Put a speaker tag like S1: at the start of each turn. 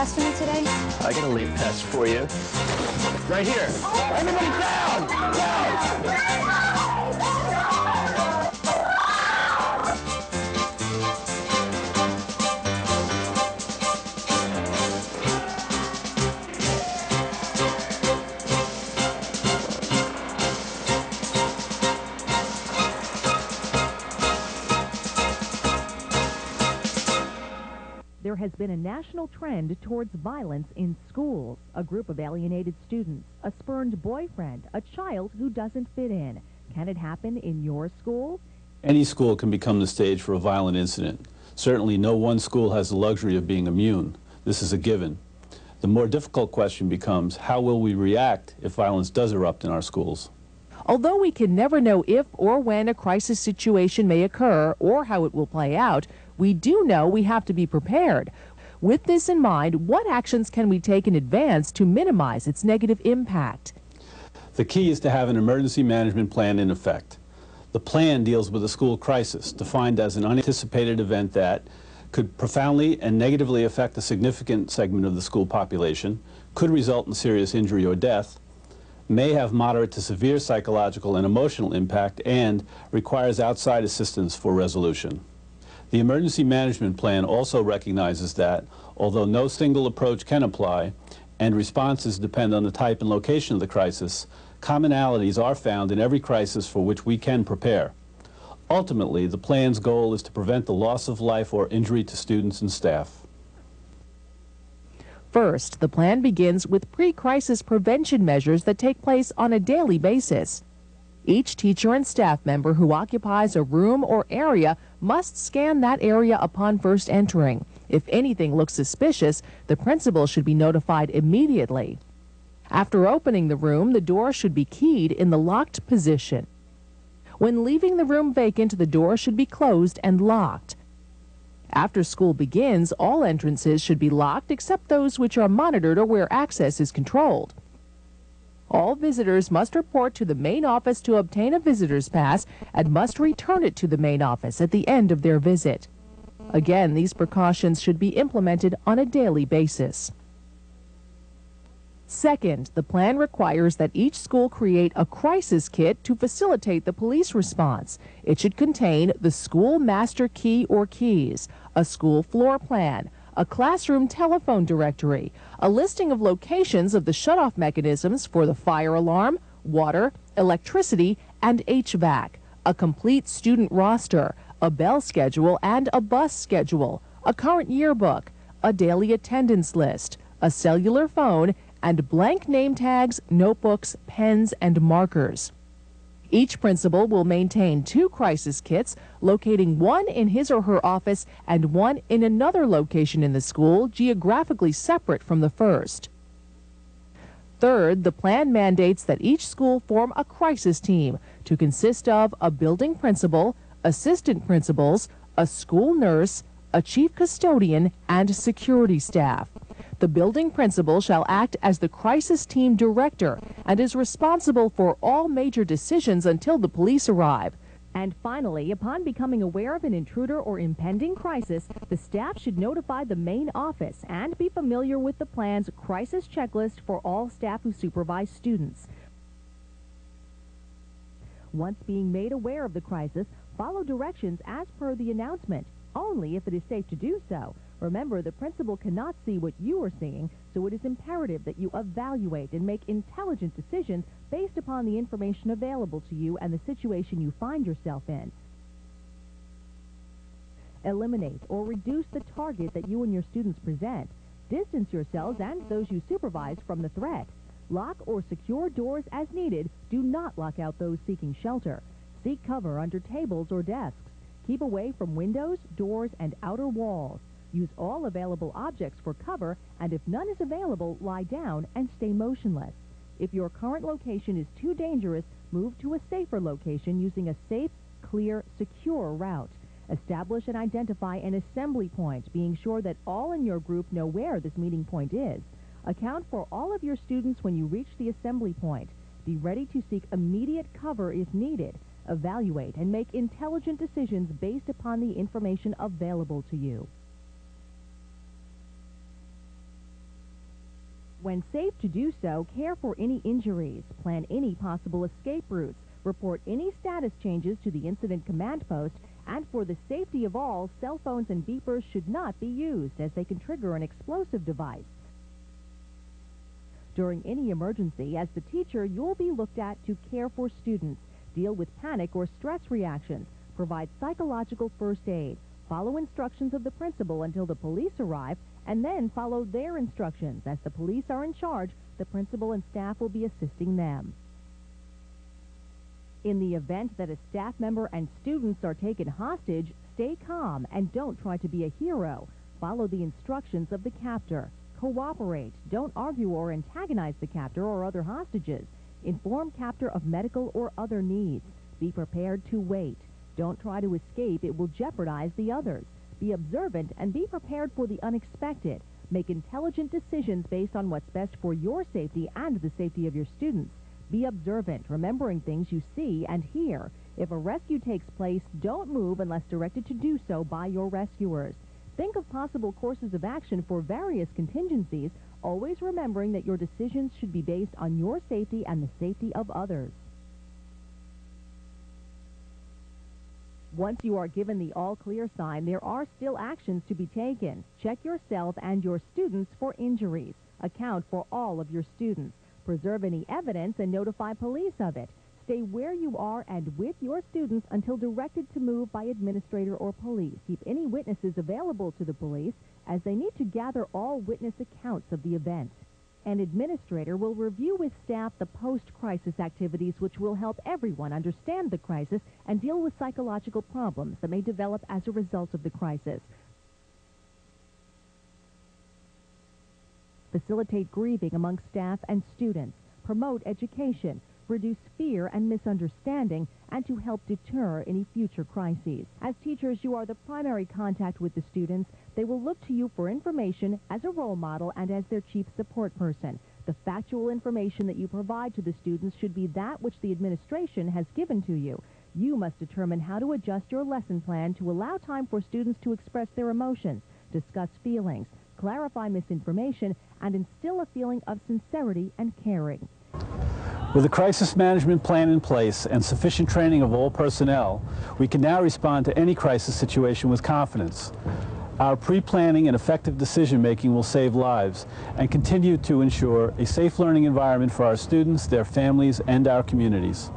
S1: pass for me today?
S2: I got a late pass for you. Right here. Everybody down! Down!
S3: There has been a national trend towards violence in schools. A group of alienated students, a spurned boyfriend, a child who doesn't fit in. Can it happen in your school?
S4: Any school can become the stage for a violent incident. Certainly no one school has the luxury of being immune. This is a given. The more difficult question becomes, how will we react if violence does erupt in our schools?
S3: Although we can never know if or when a crisis situation may occur or how it will play out, we do know we have to be prepared. With this in mind, what actions can we take in advance to minimize its negative impact?
S4: The key is to have an emergency management plan in effect. The plan deals with a school crisis, defined as an unanticipated event that could profoundly and negatively affect a significant segment of the school population, could result in serious injury or death, may have moderate to severe psychological and emotional impact, and requires outside assistance for resolution. The emergency management plan also recognizes that, although no single approach can apply, and responses depend on the type and location of the crisis, commonalities are found in every crisis for which we can prepare. Ultimately, the plan's goal is to prevent the loss of life or injury to students and staff.
S3: First, the plan begins with pre-crisis prevention measures that take place on a daily basis. Each teacher and staff member who occupies a room or area must scan that area upon first entering. If anything looks suspicious, the principal should be notified immediately. After opening the room, the door should be keyed in the locked position. When leaving the room vacant, the door should be closed and locked. After school begins, all entrances should be locked except those which are monitored or where access is controlled. All visitors must report to the main office to obtain a visitor's pass and must return it to the main office at the end of their visit. Again, these precautions should be implemented on a daily basis. Second, the plan requires that each school create a crisis kit to facilitate the police response. It should contain the school master key or keys, a school floor plan, a classroom telephone directory, a listing of locations of the shutoff mechanisms for the fire alarm, water, electricity, and HVAC, a complete student roster, a bell schedule and a bus schedule, a current yearbook, a daily attendance list, a cellular phone, and blank name tags, notebooks, pens, and markers. Each principal will maintain 2 crisis kits, locating one in his or her office and one in another location in the school, geographically separate from the first. Third, the plan mandates that each school form a crisis team to consist of a building principal, assistant principals, a school nurse, a chief custodian, and security staff. The building principal shall act as the crisis team director and is responsible for all major decisions until the police arrive. And finally, upon becoming aware of an intruder or impending crisis, the staff should notify the main office and be familiar with the plan's crisis checklist for all staff who supervise students. Once being made aware of the crisis, follow directions as per the announcement, only if it is safe to do so. Remember, the principal cannot see what you are seeing, so it is imperative that you evaluate and make intelligent decisions based upon the information available to you and the situation you find yourself in. Eliminate or reduce the target that you and your students present. Distance yourselves and those you supervise from the threat. Lock or secure doors as needed. Do not lock out those seeking shelter. Seek cover under tables or desks. Keep away from windows, doors, and outer walls. Use all available objects for cover, and if none is available, lie down and stay motionless. If your current location is too dangerous, move to a safer location using a safe, clear, secure route. Establish and identify an assembly point, being sure that all in your group know where this meeting point is. Account for all of your students when you reach the assembly point. Be ready to seek immediate cover if needed. Evaluate and make intelligent decisions based upon the information available to you.
S1: When safe to do so, care for any injuries, plan any possible escape routes, report any status changes to the incident command post, and for the safety of all, cell phones and beepers should not be used as they can trigger an explosive device. During any emergency, as the teacher, you'll be looked at to care for students, deal with panic or stress reactions, provide psychological first aid, follow instructions of the principal until the police arrive, and then follow their instructions. As the police are in charge, the principal and staff will be assisting them. In the event that a staff member and students are taken hostage, stay calm and don't try to be a hero. Follow the instructions of the captor. Cooperate. Don't argue or antagonize the captor or other hostages. Inform captor of medical or other needs. Be prepared to wait. Don't try to escape. It will jeopardize the others. Be observant and be prepared for the unexpected. Make intelligent decisions based on what's best for your safety and the safety of your students. Be observant, remembering things you see and hear. If a rescue takes place, don't move unless directed to do so by your rescuers. Think of possible courses of action for various contingencies, always remembering that your decisions should be based on your safety and the safety of others. Once you are given the all-clear sign, there are still actions to be taken. Check yourself and your students for injuries. Account for all of your students. Preserve any evidence and notify police of it. Stay where you are and with your students until directed to move by administrator or police. Keep any witnesses available to the police as they need to gather all witness accounts of the event. An administrator will review with staff the post-crisis activities which will help everyone understand the crisis and deal with psychological problems that may develop as a result of the crisis. Facilitate grieving among staff and students, promote education, reduce fear and misunderstanding, and to help deter any future crises. As teachers, you are the primary contact with the students. They will look to you for information as a role model and as their chief support person. The factual information that you provide to the students should be that which the administration has given to you. You must determine how to adjust your lesson plan to allow time for students to express their emotions, discuss feelings, clarify misinformation, and instill a feeling of sincerity and caring.
S4: With a crisis management plan in place and sufficient training of all personnel, we can now respond to any crisis situation with confidence. Our pre-planning and effective decision-making will save lives and continue to ensure a safe learning environment for our students, their families, and our communities.